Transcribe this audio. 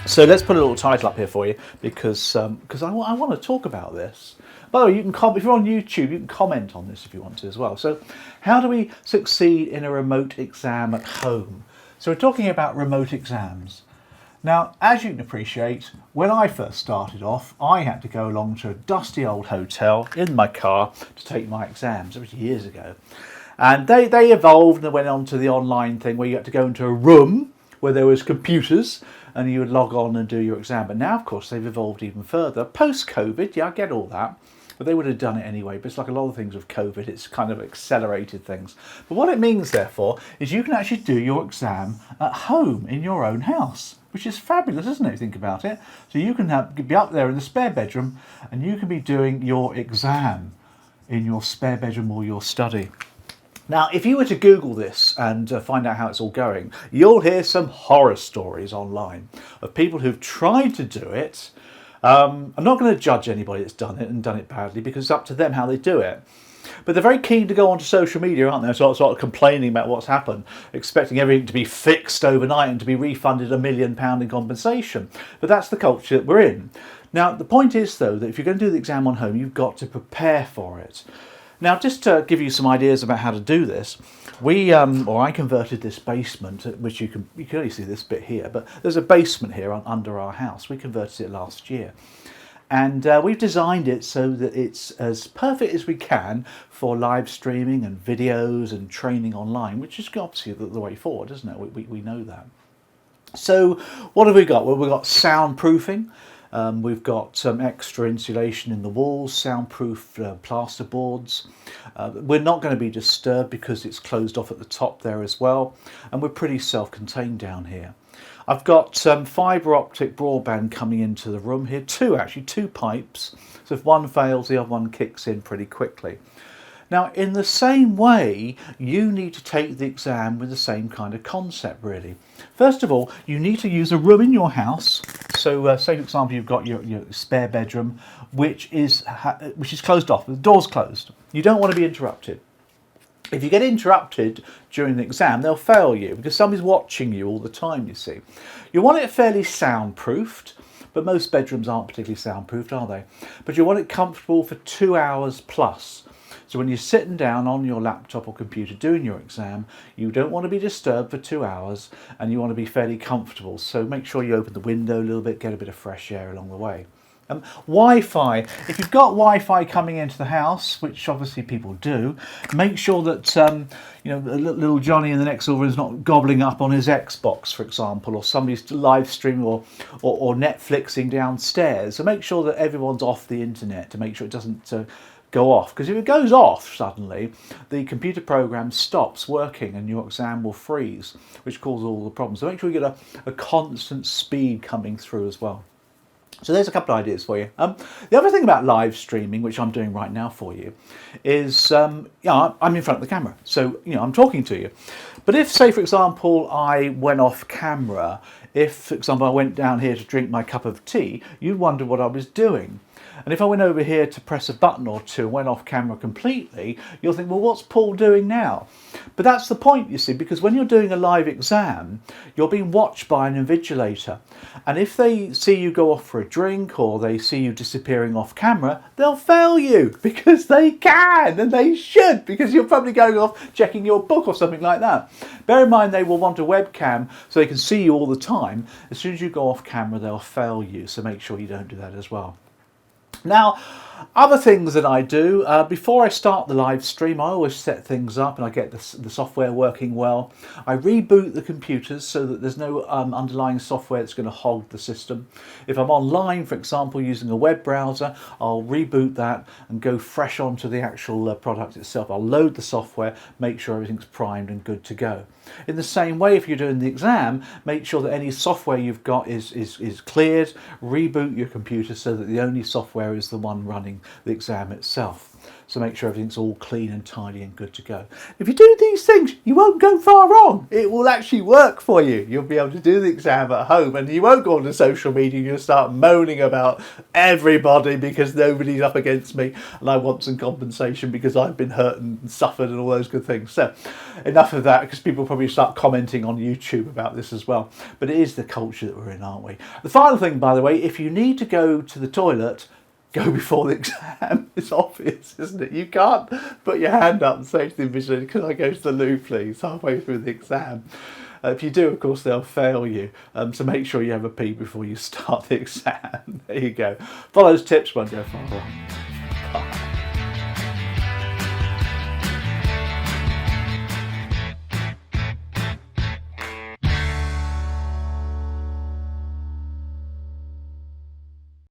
So let's put a little title up here for you because I want to talk about this. By the way, you can if you're on YouTube, you can comment on this if you want to as well. So, how do we succeed in a remote exam at home? So we're talking about remote exams. Now, as you can appreciate, when I first started off, I had to go along to a dusty old hotel in my car to take my exams. It was years ago. And they evolved and went on to the online thing where you had to go into a room where there was computers and you would log on and do your exam. But now, of course, they've evolved even further. Post-COVID, yeah, I get all that. But they would have done it anyway. But it's like a lot of things with COVID, it's kind of accelerated things. But what it means, therefore, is you can actually do your exam at home in your own house, which is fabulous, isn't it, if you think about it? So you can be up there in the spare bedroom and you can be doing your exam in your spare bedroom or your study. Now, if you were to Google this and find out how it's all going, you'll hear some horror stories online of people who've tried to do it. I'm not going to judge anybody that's done it and done it badly because it's up to them how they do it. But they're very keen to go onto social media, aren't they? Sort of complaining about what's happened, expecting everything to be fixed overnight and to be refunded £1 million in compensation. But that's the culture that we're in. Now, the point is, though, that if you're going to do the exam on home, you've got to prepare for it. Now, just to give you some ideas about how to do this, I converted this basement, which you can only see this bit here, but there's a basement here under our house. We converted it last year. And we've designed it so that it's as perfect as we can for live streaming and videos and training online, which is obviously the way forward, isn't it? We know that. So what have we got? Well, we've got soundproofing. We've got some extra insulation in the walls, soundproof plasterboards. We're not going to be disturbed because it's closed off at the top there as well. And we're pretty self-contained down here. I've got fibre optic broadband coming into the room here, two pipes. So if one fails, the other one kicks in pretty quickly. Now, in the same way, you need to take the exam with the same kind of concept, really. First of all, you need to use a room in your house. So, say for example, you've got your spare bedroom, which is closed off. The door's closed. You don't want to be interrupted. If you get interrupted during the exam, they'll fail you because somebody's watching you all the time, you see. You want it fairly soundproofed, but most bedrooms aren't particularly soundproofed, are they? But you want it comfortable for 2 hours plus. So when you're sitting down on your laptop or computer doing your exam, you don't want to be disturbed for 2 hours and you want to be fairly comfortable. So make sure you open the window a little bit, get a bit of fresh air along the way. Wi-Fi. If you've got Wi-Fi coming into the house, which obviously people do, make sure that little Johnny in the next room is not gobbling up on his Xbox, for example, or somebody's live streaming or Netflixing downstairs. So make sure that everyone's off the internet to make sure it doesn't go off. Because if it goes off suddenly, the computer program stops working and your exam will freeze, which causes all the problems. So make sure you get a constant speed coming through as well. So there's a couple of ideas for you. The other thing about live streaming, which I'm doing right now for you, is I'm in front of the camera. So, I'm talking to you. But if, say, for example, I went off camera, if, for example, I went down here to drink my cup of tea, you'd wonder what I was doing. And if I went over here to press a button or two and went off camera completely, you'll think, well, what's Paul doing now? But that's the point, you see, because when you're doing a live exam, you're being watched by an invigilator. And if they see you go off for a drink or they see you disappearing off camera, they'll fail you because they can and they should, because you're probably going off checking your book or something like that. Bear in mind, they will want a webcam so they can see you all the time. As soon as you go off camera, they'll fail you. So make sure you don't do that as well. Now, other things that I do, before I start the live stream, I always set things up and I get the software working well. I reboot the computers so that there's no underlying software that's going to hog the system. If I'm online, for example, using a web browser, I'll reboot that and go fresh onto the actual product itself. I'll load the software, make sure everything's primed and good to go. In the same way, if you're doing the exam, make sure that any software you've got is cleared. Reboot your computer so that the only software is the one running the exam itself. So make sure everything's all clean and tidy and good to go. If you do these things, you won't go far wrong. It will actually work for you. You'll be able to do the exam at home, and you won't go onto social media. You'll start moaning about everybody because nobody's up against me and I want some compensation because I've been hurt and suffered and all those good things. So enough of that, because people probably start commenting on YouTube about this as well. But it is the culture that we're in, aren't we? The final thing, by the way, if you need to go to the toilet, go before the exam. It's obvious, isn't it? You can't put your hand up and say to the invigilator, can I go to the loo, please, halfway through the exam. If you do, of course, they'll fail you. So make sure you have a pee before you start the exam. There you go. Follow those tips, won't go far wrong.